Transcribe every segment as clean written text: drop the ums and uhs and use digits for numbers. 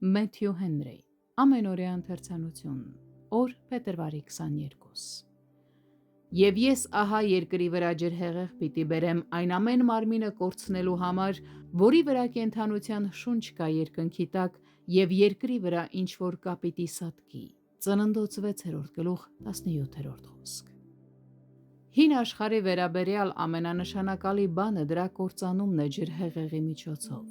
Մեթյու Հենրի, ամենօրյա ընթերցանություն, օր փետրվարի 22։ Եվ ես ահա երկրի վրա ջրհեղեղ պիտի բերեմ այն ամեն մարմինը կորցնելու համար, որի վրա կենդանության շունչ կա երկնքի տակ, եւ երկրի վրա ինչ որ կա պիտի սատկի։ Ծննդոց 6-րդ գլուխ 17-րդ խոսք։ Հին աշխարհի վերաբերյալ ամենանշանակալի բանը դրա կործանումն է ջրհեղեղի միջոցով։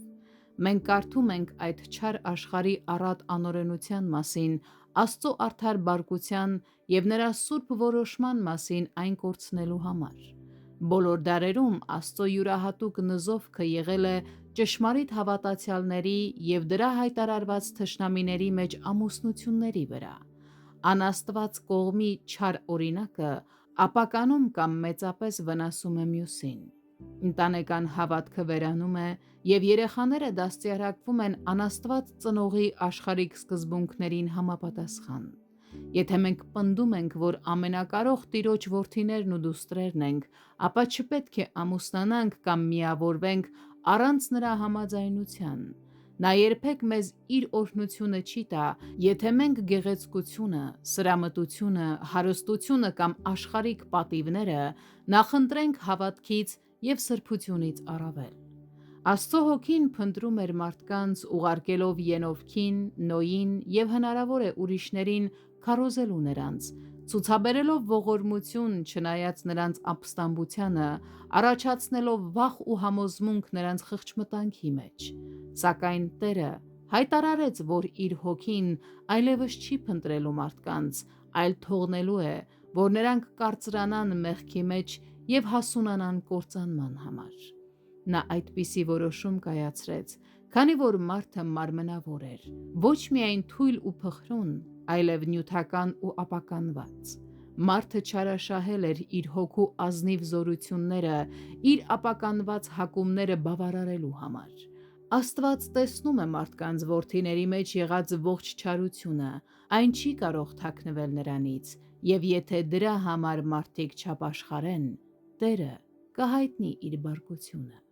Մենք կարդում ենք այդ չար աշխարհի առատ անօրենության մասին, Աստծո արդար բարկության եւ նրա սուրբ որոշման մասին այն կորցնելու համար։ Բոլոր դարերում Աստծո յուրահատուկ նզովքը եղել է ճշմարիտ հավատացյալների եւ դրա հայտարարված թշնամիների մեջ ամուսնությունների վրա։ Անաստված կողմի չար օրինակը ապականում կամ մեծապես վնասում է մյուսին։ Ընտանեկան հավատքը վերանում է եւ երեխաները դաստիարակվում են անաստված ծնողի աշխարհիկ սկզբունքներին համապատասխան։ Եթե մենք պնդում ենք, որ ամենակարող Տիրոջ որդիներն ու դուստրերն ենք, ապա չպետք է ամուսնանանք կամ միավորվենք առանց նրա համաձայնության։ Նա երբեք մեզ իր օրհնությունը չի տա, եթե մենք գեղեցկությունը, սրամտությունը, հարստությունը կամ աշխարհիկ պատիվները նախընտրենք հավատքից եւ սրբությունից առավել։ Աստծո հոգին փնտրում էր մարդկանց, ուղարկելով Ենովքին, Նոյին եւ հնարավոր է ուրիշներին քարոզելու նրանց, ցուցաբերելով ողորմություն, չնայած նրանց ապստամբությանը, առաջացնելով վախ ու համոզմունք նրանց խղճմտանքի մեջ։ Սակայն Տերը հայտարարեց, որ իր հոգին այլևս չի փնտրելու մարդկանց, այլ թողնելու է, որ նրանք կարծրանան մեղքի մեջ եւ հասունանան կործանման համար։ Նա այդպիսի որոշում կայացրեց, քանի որ մարդը մարմնավոր էր, ոչ միայն թույլ ու փխրուն, այլև նյութական ու ապականված։ Մարդը չարաշահել էր իր հոգու ազնիվ զորությունները, իր ապականված հակումները բավարարելու համար։ Աստված տեսնում է մարդկանց որդիների մեջ եղած ողջ չարությունը, այն չի կարող թաքնվել նրանից, եւ եթե դրա համար մարդիկ չապաշխարեն, Տերը կհայտնի իր բարկությունը։